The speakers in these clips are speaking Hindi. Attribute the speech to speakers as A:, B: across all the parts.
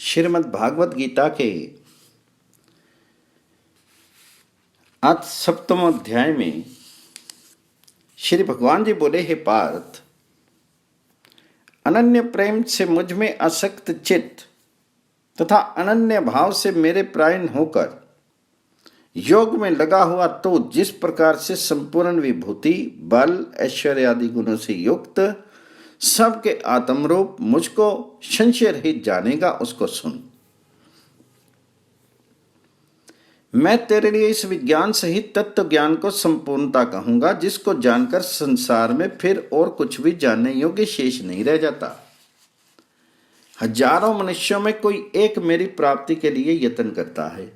A: श्रीमद् भागवत गीता के आज 7वें अध्याय में श्री भगवान जी बोले, हे पार्थ, अनन्य प्रेम से मुझ में आसक्त चित्त तथा अनन्य भाव से मेरे प्रायण होकर योग में लगा हुआ तो जिस प्रकार से संपूर्ण विभूति, बल, ऐश्वर्य आदि गुणों से युक्त सबके आत्मरूप मुझको संशय रहित जानेगा, उसको सुन। मैं तेरे लिए इस विज्ञान सहित तत्व ज्ञान को संपूर्णता कहूंगा, जिसको जानकर संसार में फिर और कुछ भी जानने योग्य शेष नहीं रह जाता। हजारों मनुष्यों में कोई एक मेरी प्राप्ति के लिए यत्न करता है,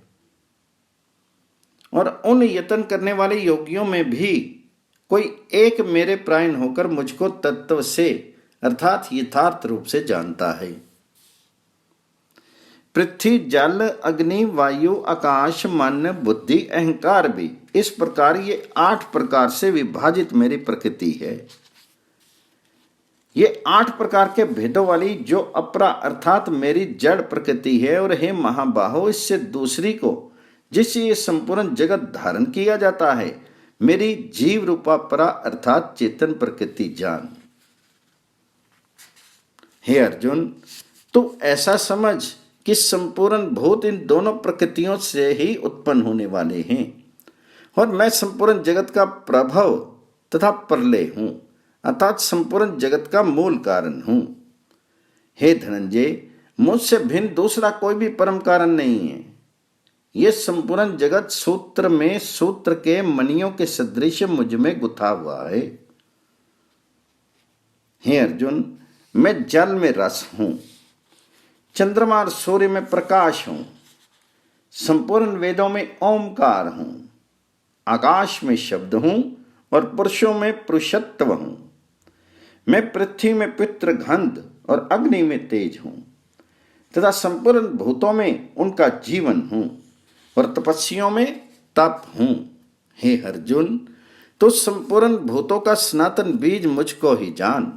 A: और उन यत्न करने वाले योगियों में भी कोई एक मेरे प्रायण होकर मुझको तत्व से अर्थात यथार्थ रूप से जानता है। पृथ्वी, जल, अग्नि, वायु, आकाश, मन, बुद्धि, अहंकार भी इस प्रकार ये 8 प्रकार से विभाजित मेरी प्रकृति है। ये 8 प्रकार के भेदों वाली जो अपरा अर्थात मेरी जड़ प्रकृति है, और हे महाबाहो, इससे दूसरी को जिससे ये संपूर्ण जगत धारण किया जाता है, मेरी जीव रूपा परा अर्थात चेतन प्रकृति जान। हे अर्जुन, तू ऐसा समझ कि संपूर्ण भूत इन दोनों प्रकृतियों से ही उत्पन्न होने वाले हैं, और मैं संपूर्ण जगत का प्रभव तथा प्रलय हूं, अर्थात संपूर्ण जगत का मूल कारण हूं। हे धनंजय, मुझसे भिन्न दूसरा कोई भी परम कारण नहीं है। यह संपूर्ण जगत सूत्र में सूत्र के मणियों के सदृश मुझ में गुथा हुआ है। हे अर्जुन, मैं जल में रस हूं, चंद्रमा और सूर्य में प्रकाश हूं, संपूर्ण वेदों में ओमकार हूं, आकाश में शब्द हूं और पुरुषों में पुरुषत्व हूं। मैं पृथ्वी में पितृगंध और अग्नि में तेज हूं तथा संपूर्ण भूतों में उनका जीवन हूं और तपस्वियों में तप हूं। हे अर्जुन, तो संपूर्ण भूतों का सनातन बीज मुझको ही जान।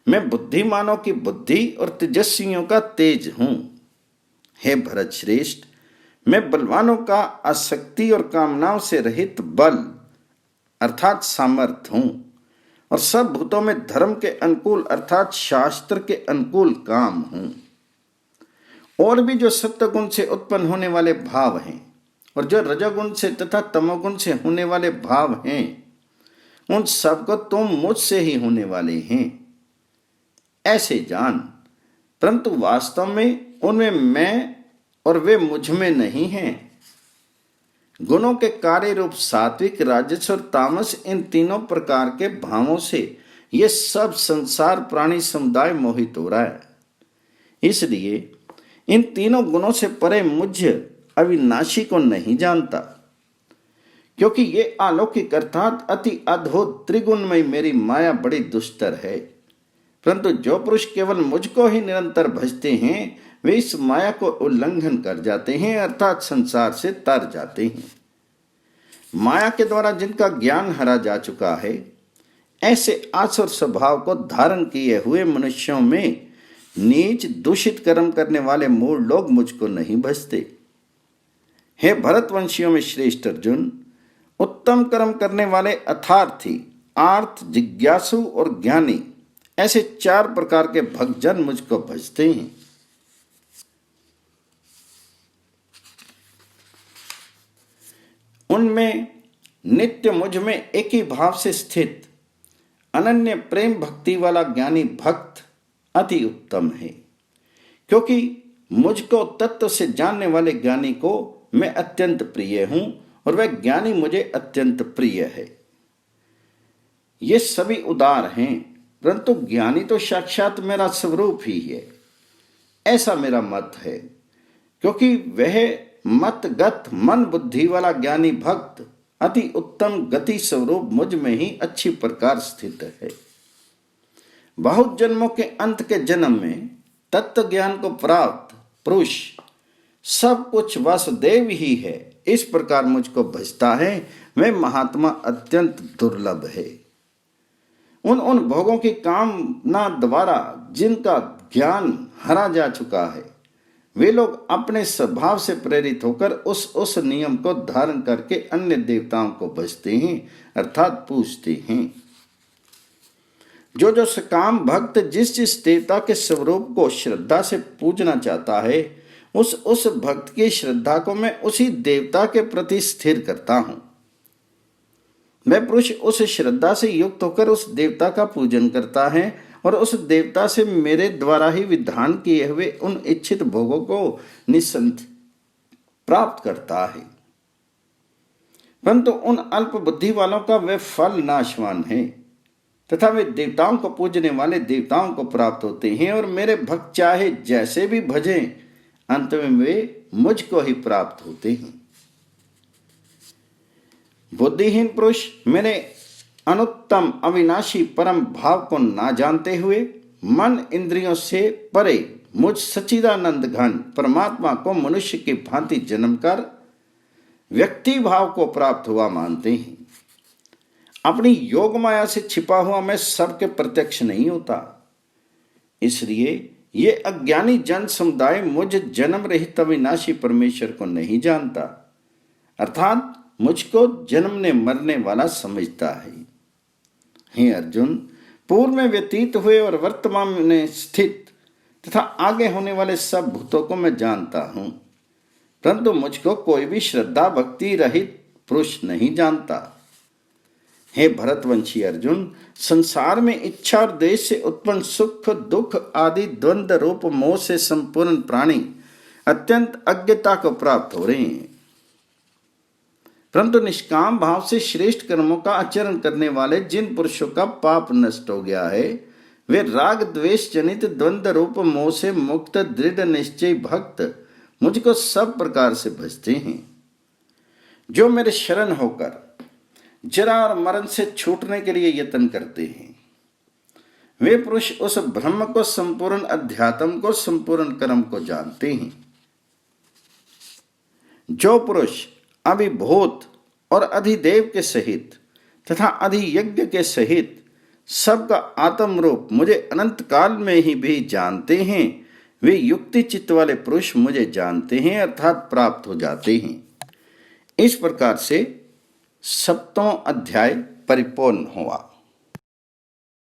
A: मैं बुद्धिमानों की बुद्धि और तेजस्वियों का तेज हूं। हे भरत श्रेष्ठ, मैं बलवानों का आसक्ति और कामनाओं से रहित बल अर्थात सामर्थ्य हूं, और सब भूतों में धर्म के अनुकूल अर्थात शास्त्र के अनुकूल काम हूं। और भी जो सत्वगुण से उत्पन्न होने वाले भाव हैं और जो रजोगुण से तथा तमोगुण से होने वाले भाव हैं, उन सबको तुम मुझसे ही होने वाले हैं ऐसे जान। परंतु वास्तव में उनमें मैं और वे मुझ में नहीं हैं। गुणों के कार्य रूप सात्विक, राजस और तामस, इन तीनों प्रकार के भावों से ये सब संसार प्राणी समुदाय मोहित हो रहा है। इसलिए इन तीनों गुणों से परे मुझ अविनाशी को नहीं जानता, क्योंकि ये अलौकिक अर्थात अति अद्भुत त्रिगुणमय मेरी माया बड़ी दुष्टर है। परंतु जो पुरुष केवल मुझको ही निरंतर भजते हैं, वे इस माया को उल्लंघन कर जाते हैं अर्थात संसार से तर जाते हैं। माया के द्वारा जिनका ज्ञान हरा जा चुका है, ऐसे आसुर स्वभाव को धारण किए हुए मनुष्यों में नीच दूषित कर्म करने वाले मूढ़ लोग मुझको नहीं भजते। हे भरतवंशियों में श्रेष्ठ अर्जुन, उत्तम कर्म करने वाले अर्थार्थी, आर्थ, जिज्ञासु और ज्ञानी, ऐसे 4 प्रकार के भक्तजन मुझको भजते हैं। उनमें नित्य मुझ में एक ही भाव से स्थित अनन्य प्रेम भक्ति वाला ज्ञानी भक्त अति उत्तम है, क्योंकि मुझको तत्व से जानने वाले ज्ञानी को मैं अत्यंत प्रिय हूं और वह ज्ञानी मुझे अत्यंत प्रिय है। ये सभी उदार हैं, परंतु ज्ञानी तो साक्षात मेरा स्वरूप ही है, ऐसा मेरा मत है। क्योंकि वह मतगत मन बुद्धि वाला ज्ञानी भक्त अति उत्तम गति स्वरूप मुझ में ही अच्छी प्रकार स्थित है। बहुत जन्मों के अंत के जन्म में तत्व ज्ञान को प्राप्त पुरुष सब कुछ वासुदेव ही है, इस प्रकार मुझको भजता है, वह महात्मा अत्यंत दुर्लभ है। उन भोगों की कामना द्वारा जिनका ज्ञान हरा जा चुका है, वे लोग अपने स्वभाव से प्रेरित होकर उस नियम को धारण करके अन्य देवताओं को भजते हैं अर्थात पूजते हैं। जो सकाम भक्त जिस जिस देवता के स्वरूप को श्रद्धा से पूजना चाहता है, उस भक्त की श्रद्धा को मैं उसी देवता के प्रति स्थिर करता हूं। वह पुरुष उस श्रद्धा से युक्त होकर उस देवता का पूजन करता है और उस देवता से मेरे द्वारा ही विधान किए हुए उन इच्छित भोगों को निसंदेह प्राप्त करता है। परंतु उन अल्प बुद्धि वालों का वह फल नाशवान है तथा वे देवताओं को पूजने वाले देवताओं को प्राप्त होते हैं और मेरे भक्त चाहे जैसे भी भजें, अंत में वे मुझको ही प्राप्त होते हैं। बुद्धिहीन पुरुष मेरे अनुत्तम अविनाशी परम भाव को ना जानते हुए मन इंद्रियों से परे मुझ सच्चिदानंद घन परमात्मा को मनुष्य की भांति जन्म कर व्यक्ति भाव को प्राप्त हुआ मानते हैं। अपनी योग माया से छिपा हुआ मैं सबके प्रत्यक्ष नहीं होता, इसलिए ये अज्ञानी जन समुदाय मुझ जन्म रहित अविनाशी परमेश्वर को नहीं जानता, अर्थात मुझको जन्मने मरने वाला समझता है। हे अर्जुन, पूर्व में व्यतीत हुए और वर्तमान में स्थित तथा आगे होने वाले सब भूतों को मैं जानता हूं, परंतु मुझको कोई भी श्रद्धा भक्ति रहित पुरुष नहीं जानता। हे भरतवंशी अर्जुन, संसार में इच्छा और देश से उत्पन्न सुख दुख आदि द्वंद्व रूप मोह से संपूर्ण प्राणी अत्यंत अज्ञता को प्राप्त हो रहे हैं, परंतु निष्काम भाव से श्रेष्ठ कर्मों का आचरण करने वाले जिन पुरुषों का पाप नष्ट हो गया है, वे राग द्वेष जनित द्वंद्व रूप मोह से मुक्त दृढ़ निश्चय भक्त मुझको सब प्रकार से भजते हैं। जो मेरे शरण होकर जरा और मरण से छूटने के लिए यत्न करते हैं, वे पुरुष उस ब्रह्म को संपूर्ण अध्यात्म को संपूर्ण कर्म को जानते हैं। जो पुरुष अभिभूत और अधिदेव के सहित तथा अधियज्ञ के सहित सबका आत्म रूप मुझे अनंत काल में ही भी जानते हैं, वे युक्ति चित्त वाले पुरुष मुझे जानते हैं अर्थात प्राप्त हो जाते हैं। इस प्रकार से 7वां अध्याय परिपूर्ण हुआ।